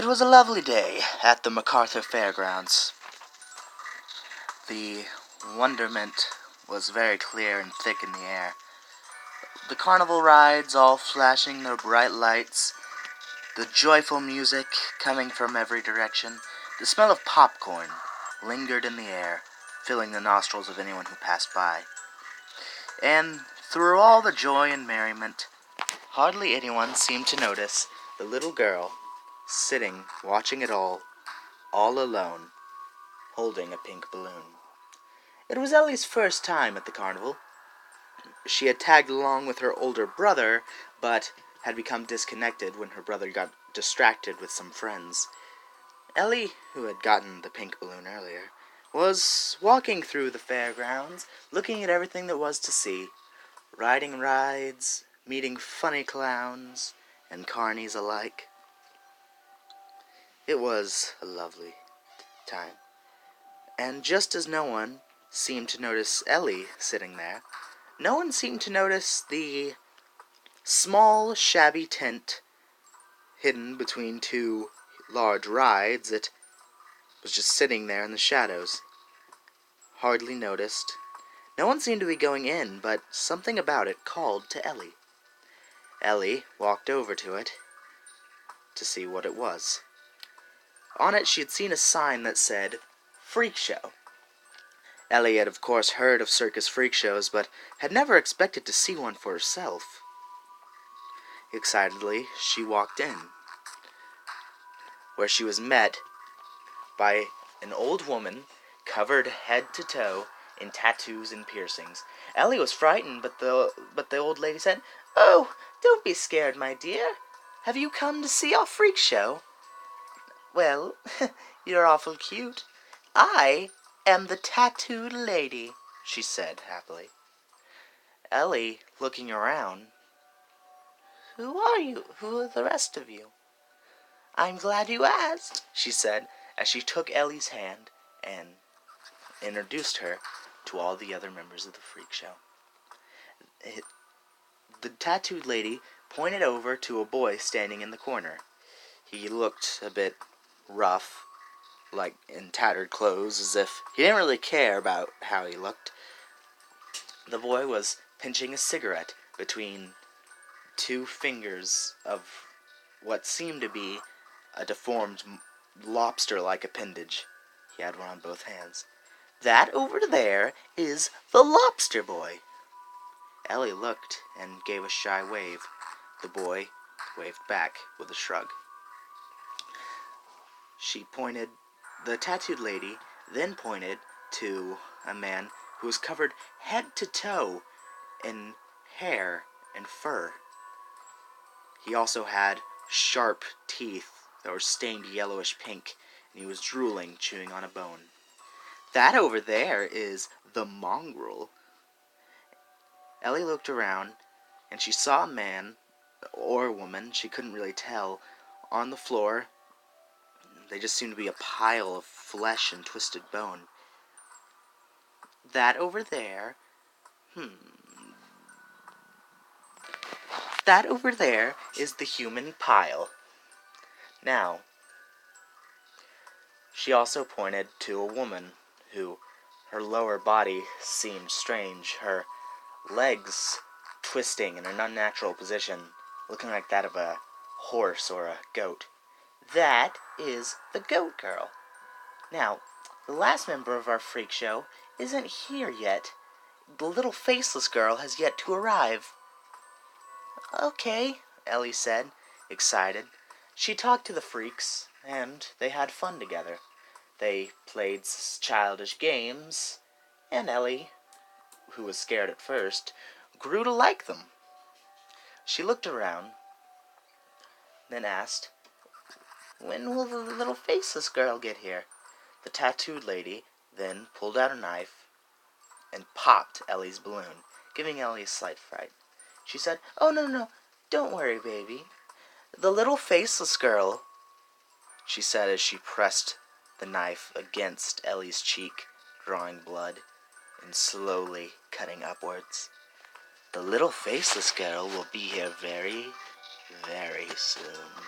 It was a lovely day at the MacArthur Fairgrounds. The wonderment was very clear and thick in the air. The carnival rides all flashing their bright lights, the joyful music coming from every direction, the smell of popcorn lingered in the air, filling the nostrils of anyone who passed by. And through all the joy and merriment, hardly anyone seemed to notice the little girl sitting, watching it all alone, holding a pink balloon. It was Ellie's first time at the carnival. She had tagged along with her older brother, but had become disconnected when her brother got distracted with some friends. Ellie, who had gotten the pink balloon earlier, was walking through the fairgrounds, looking at everything that was to see, riding rides, meeting funny clowns, and carnies alike. It was a lovely time. And just as no one seemed to notice Ellie sitting there, no one seemed to notice the small, shabby tent hidden between two large rides that was just sitting there in the shadows. Hardly noticed. No one seemed to be going in, but something about it called to Ellie. Ellie walked over to it to see what it was. On it she had seen a sign that said, Freakshow. Ellie had of course heard of circus freak shows, but had never expected to see one for herself. Excitedly, she walked in, where she was met by an old woman covered head to toe in tattoos and piercings. Ellie was frightened, but the old lady said, "Oh, don't be scared, my dear. Have you come to see our freak show? Well, you're awful cute. I am the tattooed lady," she said happily. Ellie, looking around, "Who are you? Who are the rest of you?" "I'm glad you asked," she said, as she took Ellie's hand and introduced her to all the other members of the freak show. The tattooed lady pointed over to a boy standing in the corner. He looked a bit rough, like in tattered clothes, as if he didn't really care about how he looked. The boy was pinching a cigarette between two fingers of what seemed to be a deformed lobster-like appendage. He had one on both hands. "That over there is the lobster boy." Ellie looked and gave a shy wave. The boy waved back with a shrug. The tattooed lady then pointed to a man who was covered head to toe in hair and fur. He also had sharp teeth that were stained yellowish pink, and he was drooling, chewing on a bone. "That over there is the mongrel." Ellie looked around, and she saw a man, or a woman, she couldn't really tell, on the floor. They just seemed to be a pile of flesh and twisted bone. "That over there, that over there is the human pile." Now, she also pointed to a woman who, her lower body seemed strange, her legs twisting in an unnatural position, looking like that of a horse or a goat. "That is the goat girl. Now, the last member of our freak show isn't here yet. The little faceless girl has yet to arrive." "Okay," Ellie said, excited. She talked to the freaks, and they had fun together. They played childish games, and Ellie, who was scared at first, grew to like them. She looked around, then asked, "When will the little faceless girl get here?" The tattooed lady then pulled out a knife and popped Ellie's balloon, giving Ellie a slight fright. She said, "Oh, no, don't worry, baby. The little faceless girl," she said as she pressed the knife against Ellie's cheek, drawing blood and slowly cutting upwards. "The little faceless girl will be here very, very soon."